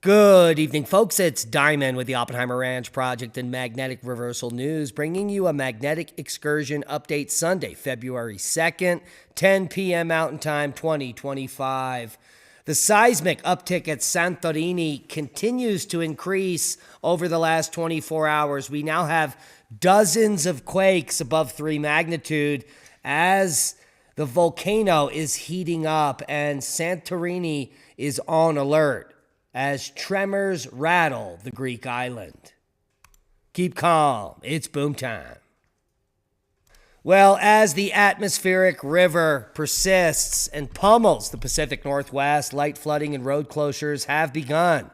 Good evening, folks. It's Diamond with the Oppenheimer Ranch Project and Magnetic Reversal News, bringing you a magnetic excursion update Sunday, February 2nd, 10 p.m. Mountain Time, 2025. The seismic uptick at Santorini continues to increase over the last 24 hours. We now have dozens of quakes above 3 magnitude as the volcano is heating up and Santorini is on alert as Tremors rattle the Greek island. Keep calm, it's boom time. Well, as the atmospheric river persists and pummels the Pacific Northwest, light flooding and road closures have begun.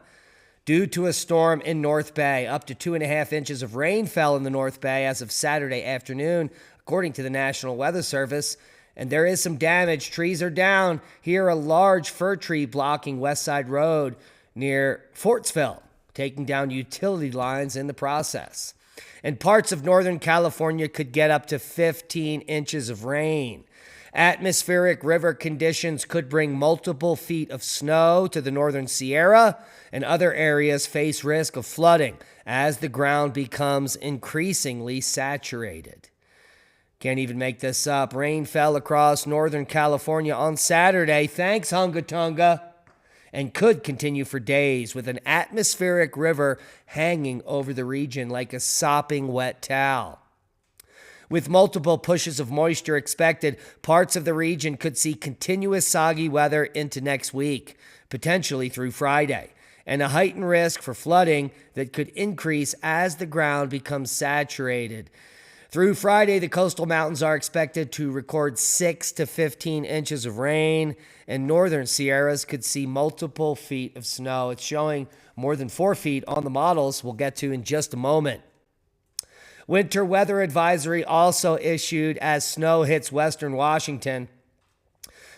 Due to a storm in North Bay, up to 2.5 inches of rain fell in the North Bay as of Saturday afternoon, according to the National Weather Service. And there is some damage. Trees are down. Here, a large fir tree blocking West Side Road near Fortsville, taking down utility lines in the process. And parts of Northern California could get up to 15 inches of rain. Atmospheric river conditions could bring multiple feet of snow to the Northern Sierra, and other areas face risk of flooding as the ground becomes increasingly saturated. Can't even make this up. Rain fell across Northern California on Saturday. Thanks, Hunga Tonga. And could continue for days with an atmospheric river hanging over the region like a sopping wet towel. With multiple pushes of moisture expected, parts of the region could see continuous soggy weather into next week, potentially through Friday, and a heightened risk for flooding that could increase as the ground becomes saturated. Through Friday, the coastal mountains are expected to record 6 to 15 inches of rain, and northern Sierras could see multiple feet of snow. It's showing more than 4 feet on the models we'll get to in just a moment. Winter weather advisory also issued as snow hits western Washington.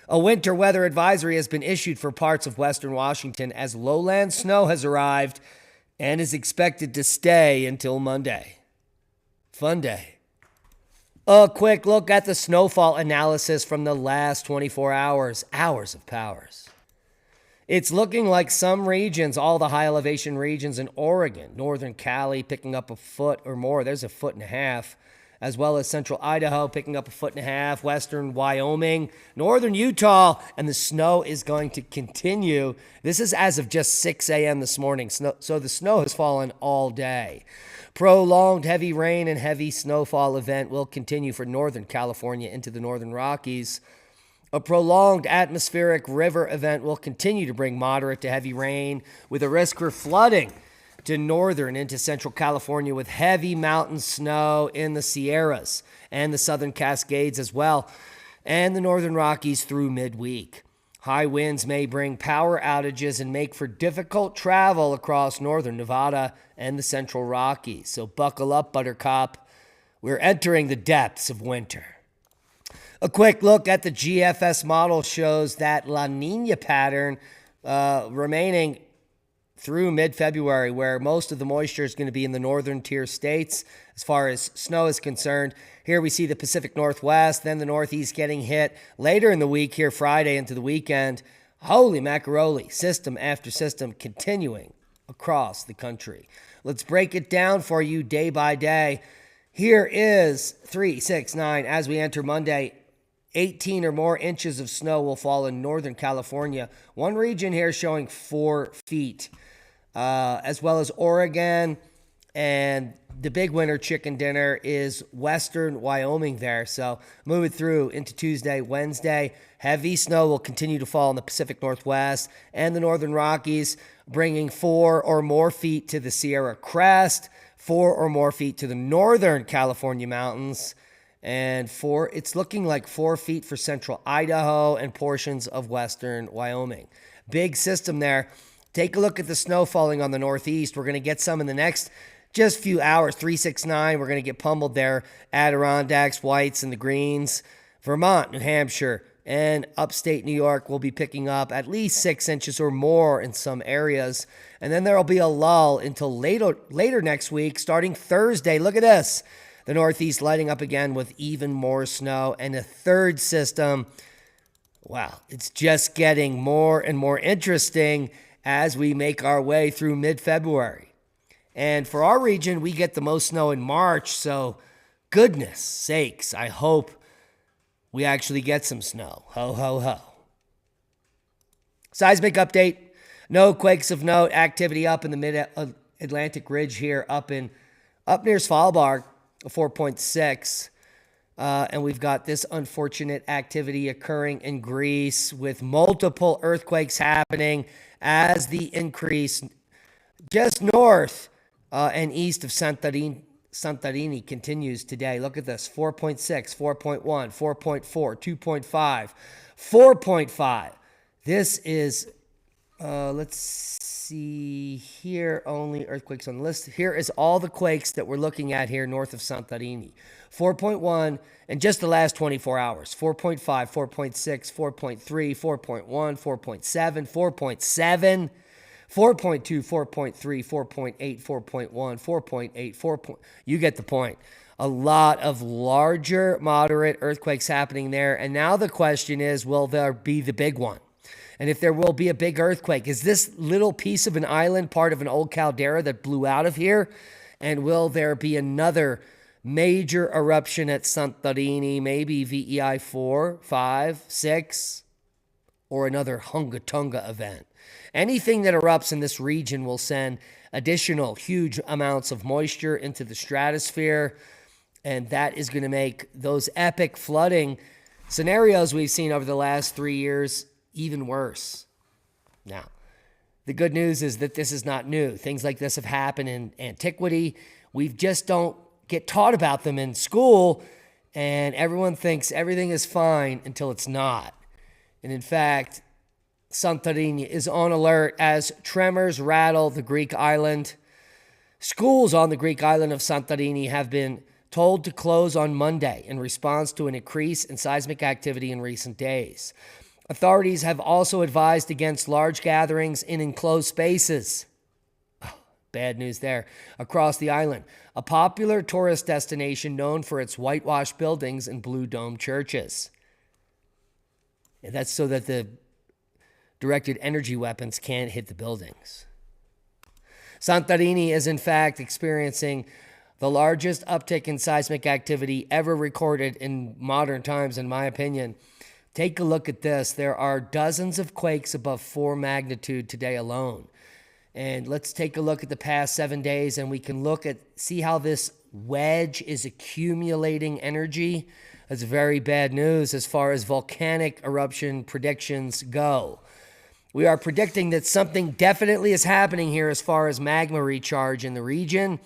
A winter weather advisory has been issued for parts of western Washington as lowland snow has arrived and is expected to stay until Monday. Fun day. A quick look at the snowfall analysis from the last 24 hours. Hours of powers. It's looking like some regions, all the high elevation regions in Oregon, northern Cali picking up a foot or more. There's 1.5 feet, as well as central Idaho picking up 1.5 feet, western Wyoming, northern Utah, and the snow is going to continue. This is as of just 6 a.m. this morning, so the snow has fallen all day. Prolonged heavy rain and heavy snowfall event will continue for Northern California into the Northern Rockies. A prolonged atmospheric river event will continue to bring moderate to heavy rain with a risk for flooding to northern into central California with heavy mountain snow in the Sierras and the southern Cascades as well, and the Northern Rockies through midweek. High winds may bring power outages and make for difficult travel across northern Nevada and the central Rockies. So buckle up, Buttercup. We're entering the depths of winter. A quick look at the GFS model shows that La Nina pattern remaining through mid-February, where most of the moisture is going to be in the northern tier states as far as snow is concerned. Here we see the Pacific Northwest, then the Northeast getting hit later in the week here Friday into the weekend. Holy macaroni, system after system continuing across the country. Let's break it down for you day by day. Here is 3, 6, 9 as we enter Monday. 18 or more inches of snow will fall in Northern California. One region here showing 4 feet, as well as Oregon, and the big winter chicken dinner is western Wyoming there. So moving through into Tuesday, Wednesday, heavy snow will continue to fall in the Pacific Northwest and the Northern Rockies, bringing 4 or more feet to the Sierra Crest, 4 or more feet to the Northern California mountains, and it's looking like 4 feet for central Idaho and portions of western Wyoming. Big system there. Take a look at the snow falling on the Northeast. We're going to get some in the next just few hours. 3, 6, 9. We're going to get pummeled there. Adirondacks, Whites, and the Greens. Vermont, New Hampshire, and upstate New York will be picking up at least 6 inches or more in some areas. And then there will be a lull until later next week, starting Thursday. Look at this. The Northeast lighting up again with even more snow and a third system. Wow, it's just getting more and more interesting as we make our way through mid-February. And for our region, we get the most snow in March, so goodness sakes, I hope we actually get some snow. Ho, ho, ho. Seismic update. No quakes of note. Activity up in the mid-Atlantic ridge here, up near Svalbard, 4.6. And we've got this unfortunate activity occurring in Greece with multiple earthquakes happening as the increase just north and east of Santorini continues today. Look at this, 4.6, 4.1, 4.4, 2.5, 4.5. This is, let's see here, only earthquakes on the list. Here is all the quakes that we're looking at here north of Santorini. 4.1 in just the last 24 hours. 4.5, 4.6, 4.3, 4.1, 4.7, 4.7. 4.2, 4.3, 4.8, 4.1, 4.8, 4. You get the point. A lot of larger, moderate earthquakes happening there. And now the question is, will there be the big one? And if there will be a big earthquake, is this little piece of an island part of an old caldera that blew out of here? And will there be another major eruption at Santorini, maybe VEI 4, 5, 6, or another Hunga Tonga event? Anything that erupts in this region will send additional huge amounts of moisture into the stratosphere, and that is going to make those epic flooding scenarios we've seen over the last 3 years even worse. Now, the good news is that this is not new. Things like this have happened in antiquity. We just don't get taught about them in school, and everyone thinks everything is fine until it's not. And in fact, Santorini is on alert as tremors rattle the Greek island. Schools on the Greek island of Santorini have been told to close on Monday in response to an increase in seismic activity in recent days. Authorities have also advised against large gatherings in enclosed spaces. Oh, bad news there. Across the island, a popular tourist destination known for its whitewashed buildings and blue dome churches. And that's so that the directed energy weapons can't hit the buildings. Santorini is in fact experiencing the largest uptick in seismic activity ever recorded in modern times, in my opinion. Take a look at this. There are dozens of quakes above 4 magnitude today alone. And let's take a look at the past 7 days, and we can see how this wedge is accumulating energy. That's very bad news as far as volcanic eruption predictions go. We are predicting that something definitely is happening here as far as magma recharge in the region.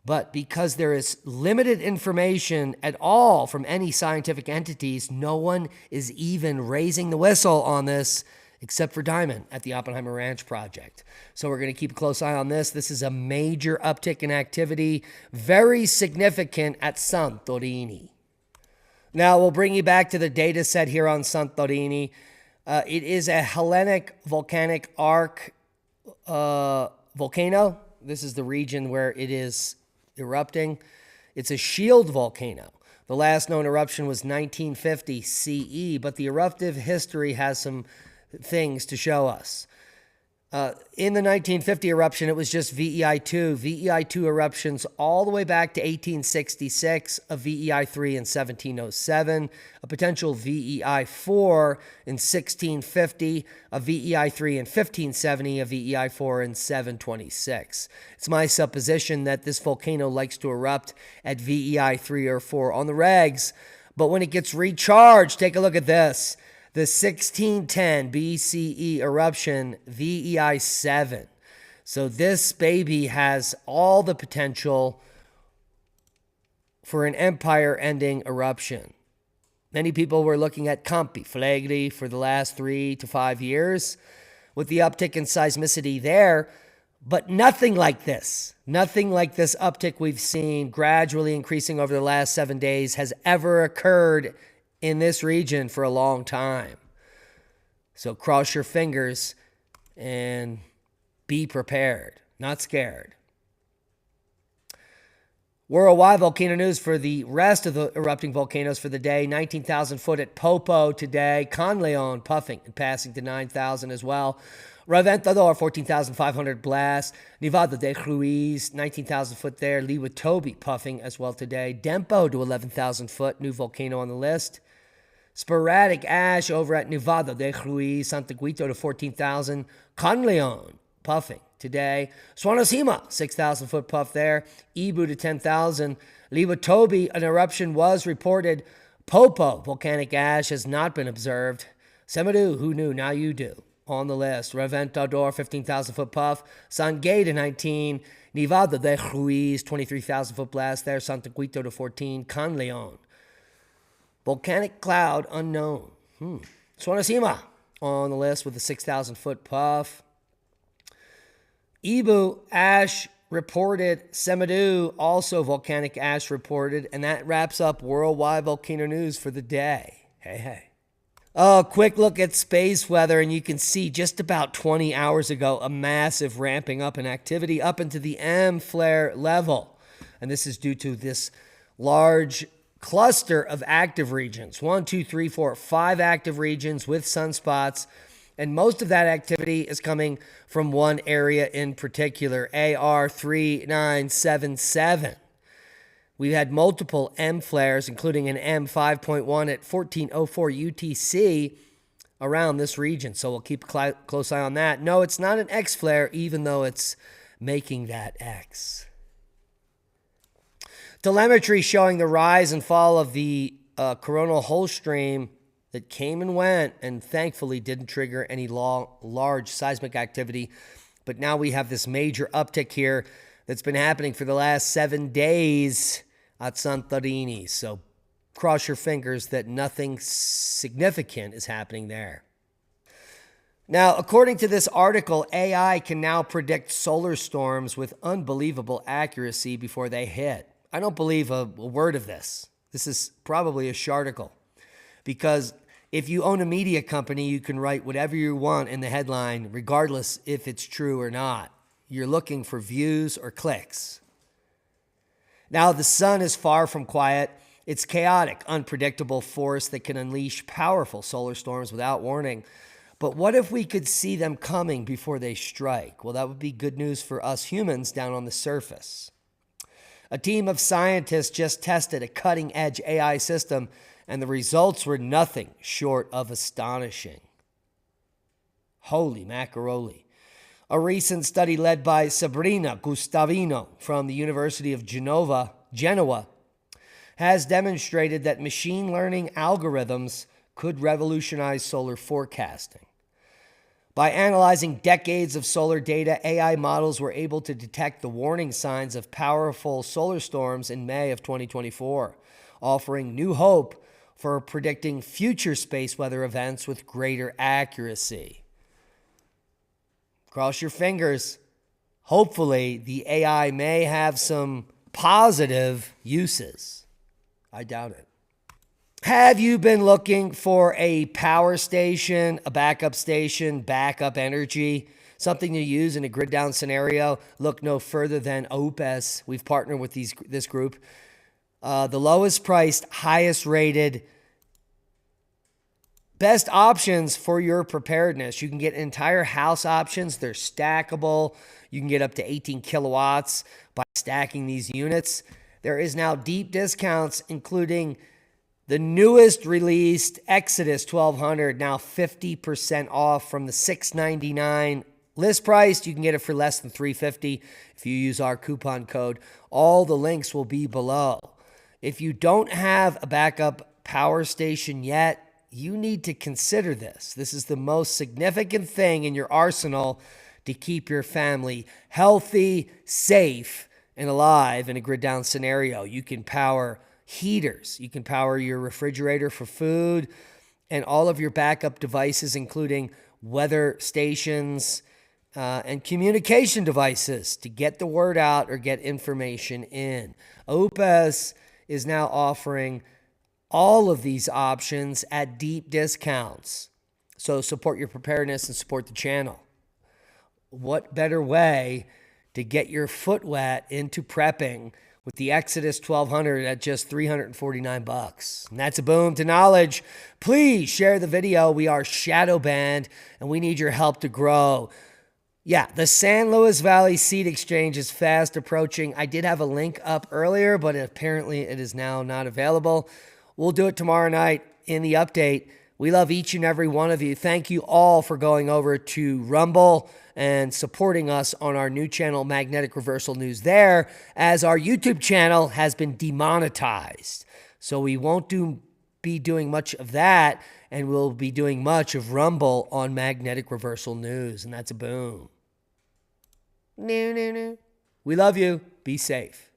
But because there is limited information at all from any scientific entities, no one is even raising the whistle on this except for Diamond at the Oppenheimer Ranch project. So we're going to keep a close eye on this. This is a major uptick in activity, very significant at Santorini. Now we'll bring you back to the data set here on Santorini. It is a Hellenic volcanic arc volcano. This is the region where it is erupting. It's a shield volcano. The last known eruption was 1950 CE, but the eruptive history has some things to show us. In the 1950 eruption, it was just VEI2. VEI2 eruptions all the way back to 1866, a VEI3 in 1707, a potential VEI4 in 1650, a VEI3 in 1570, a VEI4 in 726. It's my supposition that this volcano likes to erupt at VEI3 or 4 on the regs, but when it gets recharged, take a look at this. The 1610 BCE eruption, VEI 7. So this baby has all the potential for an empire-ending eruption. Many people were looking at Campi Flegrei for the last 3 to 5 years with the uptick in seismicity there, but nothing like this. Nothing like this uptick we've seen gradually increasing over the last 7 days has ever occurred in this region for a long time. So cross your fingers and be prepared, not scared. Worldwide volcano news for the rest of the erupting volcanoes for the day. 19,000 foot at Popo today. Conleon puffing and passing to 9,000 as well. Reventador, 14,500 blast. Nevada de Ruiz, 19,000 foot there. Liwatobi puffing as well today. Dempo to 11,000 foot, new volcano on the list. Sporadic ash over at Nevada de Ruiz, Santa Guito to 14,000. Conleon puffing today. Swanosima, 6,000 foot puff there. Ibu to 10,000. Liwatobi, an eruption was reported. Popo, volcanic ash has not been observed. Semedu, who knew? Now you do. On the list. Reventador, 15,000 foot puff. San Gay to 19. Nevada de Ruiz, 23,000 foot blast there. Santa Guito to 14. Conleon. Volcanic cloud unknown. Swanosima on the list with a 6,000 foot puff. Ibu, ash reported. Semedu, also volcanic ash reported. And that wraps up worldwide volcano news for the day. Hey. Oh, quick look at space weather, and you can see just about 20 hours ago, a massive ramping up in activity up into the M flare level. And this is due to this large cluster of active regions. 1, 2, 3, 4, 5 active regions with sunspots. And most of that activity is coming from one area in particular, AR 3977. We've had multiple M flares, including an M5.1 at 1404 UTC around this region. So we'll keep a close eye on that. No, it's not an X flare, even though it's making that X. Telemetry showing the rise and fall of the coronal hole stream that came and went and thankfully didn't trigger any large seismic activity. But now we have this major uptick here that's been happening for the last 7 days at Santorini. So cross your fingers that nothing significant is happening there. Now, according to this article, AI can now predict solar storms with unbelievable accuracy before they hit. I don't believe a word of this. This is probably a sharticle, because if you own a media company, you can write whatever you want in the headline, regardless if it's true or not. You're looking for views or clicks. Now, the sun is far from quiet. It's chaotic, unpredictable force that can unleash powerful solar storms without warning. But what if we could see them coming before they strike? Well, that would be good news for us humans down on the surface. A team of scientists just tested a cutting-edge AI system, and the results were nothing short of astonishing. Holy macaroni. A recent study led by Sabrina Gustavino from the University of Genoa, has demonstrated that machine learning algorithms could revolutionize solar forecasting. By analyzing decades of solar data, AI models were able to detect the warning signs of powerful solar storms in May of 2024, offering new hope for predicting future space weather events with greater accuracy. Cross your fingers. Hopefully, the AI may have some positive uses. I doubt it. Have you been looking for a power station, a backup station, backup energy, something to use in a grid down scenario? Look no further than Opus. We've partnered with this group. The lowest priced, highest rated, best options for your preparedness. You can get entire house options. They're stackable. You can get up to 18 kilowatts by stacking these units. There is now deep discounts, including the newest released Exodus 1200, now 50% off from the $699 list price. You can get it for less than $350 if you use our coupon code. All the links will be below. If you don't have a backup power station yet, you need to consider this. This is the most significant thing in your arsenal to keep your family healthy, safe, and alive in a grid down scenario. You can power heaters. You can power your refrigerator for food and all of your backup devices, including weather stations and communication devices to get the word out or get information in. Opus is now offering all of these options at deep discounts. So support your preparedness and support the channel. What better way to get your foot wet into prepping with the Exodus 1200 at just $349. And that's a boom to knowledge. Please share the video. We are shadow banned and we need your help to grow. Yeah, the San Luis Valley Seed Exchange is fast approaching. I did have a link up earlier, but apparently it is now not available. We'll do it tomorrow night in the update. We love each and every one of you. Thank you all for going over to Rumble and supporting us on our new channel, Magnetic Reversal News there, as our YouTube channel has been demonetized. So we won't be doing much of that, and we'll be doing much of Rumble on Magnetic Reversal News, and that's a boom. We love you. Be safe.